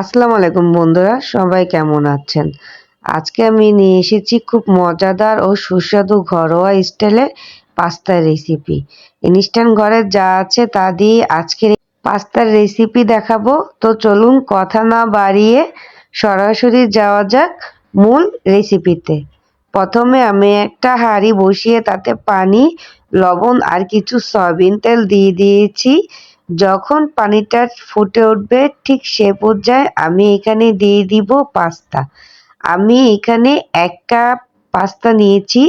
আসসালামু আলাইকুম বন্ধুরা, সবাই কেমন আছেন? আজকে আমি নিয়ে এসেছি খুব মজাদার ও সুস্বাদু ঘরোয়া স্টাইলে পাস্তার রেসিপি। ইনস্ট্যান্ট ঘরে যা আছে তা দিয়ে আজকের এই পাস্তার রেসিপি দেখাবো। তো চলুন কথা না বাড়িয়ে সরাসরি যাওয়া যাক মূল রেসিপিতে। প্রথমে আমি একটা হাঁড়ি বসিয়ে তাতে পানি, লবণ আর কিছু সয়াবিন তেল দিয়ে দিয়েছি। যখন পানিটা ফুটে উঠবে ঠিক সে পর্যায়ে আমি এখানে দিয়ে দিব পাস্তা। আমি এখানে ১ কাপ পাস্তা নিয়েছি।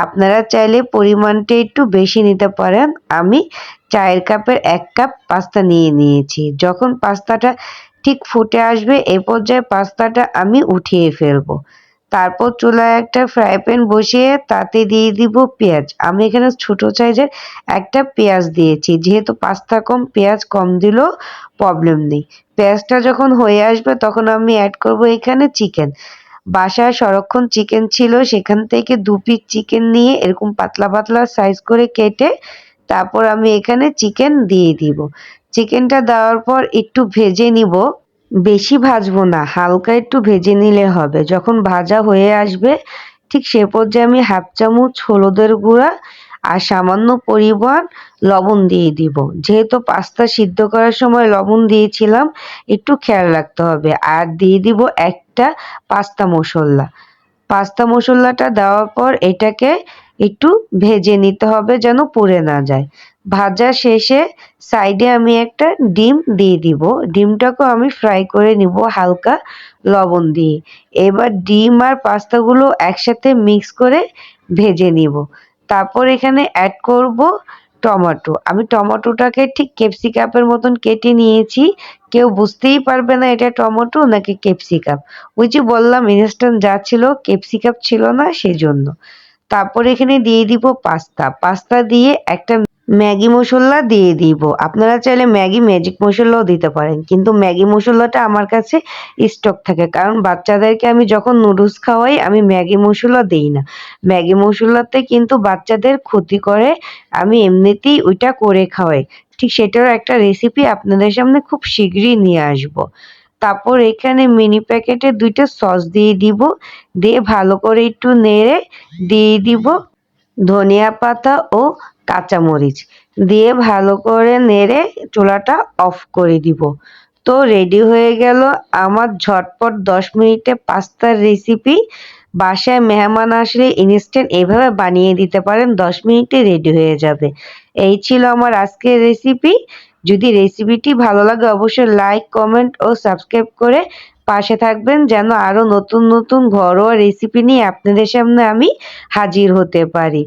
আপনারা চাইলে পরিমাণটা একটু বেশি নিতে পারেন। আমি চায়ের কাপের ১ কাপ পাস্তা নিয়ে নিয়েছি। যখন পাস্তাটা ঠিক ফুটে আসবে এ পর্যায়ে পাস্তাটা আমি উঠিয়ে ফেলবো। তারপর চুলায় একটা ফ্রাই প্যান বসিয়ে তাতে দিয়ে দিব পেঁয়াজ। আমি এখানে ছোট সাইজের একটা পেঁয়াজ দিয়েছি। যেহেতু পাস্তা কম, পেঁয়াজ কম দিলেও প্রবলেম নেই। পেঁয়াজটা যখন হয়ে আসবে তখন আমি অ্যাড করব এখানে চিকেন। বাসায় সংরক্ষণ চিকেন ছিল, সেখান থেকে ২ পিস চিকেন নিয়ে এরকম পাতলা পাতলা সাইজ করে কেটে তারপর আমি এখানে চিকেন দিয়ে দিব। চিকেনটা দেওয়ার পর একটু ভেজে নিব। বেশি ভাজবো না, হালকা একটু ভেজে নিলে হবে। যখন ভাজা হয়ে আসবে ঠিক সে পর্যায়ে আমি ১/২ চামচ হলুদের গুঁড়া আর সামান্য পরিমাণ লবণ দিয়ে দিব। যেহেতু পাস্তা সিদ্ধ করার সময় লবণ দিয়েছিলাম, একটু খেয়াল রাখতে হবে। আর দিয়ে দিব একটা পাস্তা মশলা। পাস্তা মশলাটা দেওয়ার পর এটাকে একটু ভেজে নিতে হবে যেন পুড়ে না যায়। ভাজা শেষে সাইডে আমি একটা ডিম দিয়ে দিব। ডিমটাকেও আমি ফ্রাই করে নিব হালকা লবণ দিয়ে। এবার ডিম আর পাস্তাগুলো একসাথে মিক্স করে ভেজে নিব। তারপর এখানে অ্যাড করব টমেটো। আমি টমেটোটাকে ঠিক ক্যাপসিকামের মতন কেটে নিয়েছি। কেউ বুঝতেই পারবে না এটা টমেটো নাকি ক্যাপসিকাম। ওই যে বললাম ইনস্ট্যান্ট যা ছিল ক্যাপসিকাম ছিল না সেজন্য। তারপর এখানে দিয়ে দিব পাস্তা। পাস্তা দিয়ে একটা ম্যাগি মসলা দিয়ে দিব। আপনারা চাইলে ম্যাগি ম্যাজিক মসলাও দিতে পারেন। কিন্তু ম্যাগি মসলাটা আমার কাছে স্টক থাকে। কারণ বাচ্চাদেরকে আমি যখন নুডলস খাওয়াই আমি ম্যাগি মসলা দেই না। ম্যাগি মসলাতে কিন্তু বাচ্চাদের ক্ষতি করে। আমি এমনিতেই ওইটা করে খাওয়াই। ঠিক সেটারও একটা রেসিপি আপনাদের সামনে খুব শীঘ্রই নিয়ে আসব। তারপর এখানে মিনি প্যাকেটে ২ টা সস দিয়ে দিব। দিয়ে ভালো করে একটু নেড়ে দিয়ে দিব ধনিয়া পাতা ও কাঁচামরিচ। দিয়ে ভালো করে নেড়ে চুলাটা অফ করে দিব। তো রেডি হয়ে গেল আমার ঝটপট ১০ মিনিটে পাস্তার রেসিপি। বাসায় মেহমান আসলে ইনস্ট্যান্ট এভাবে বানিয়ে দিতে পারেন, ১০ মিনিটে রেডি হয়ে যাবে। এই ছিল আমার আজকের রেসিপি। যদি রেসিপিটি ভালো লাগে অবশ্যই লাইক, কমেন্ট ও সাবস্ক্রাইব করে পাশে থাকবেন যেন আরো নতুন নতুন ঘরোয়া রেসিপি নিয়ে আপনাদের সামনে আমি হাজির হতে পারি।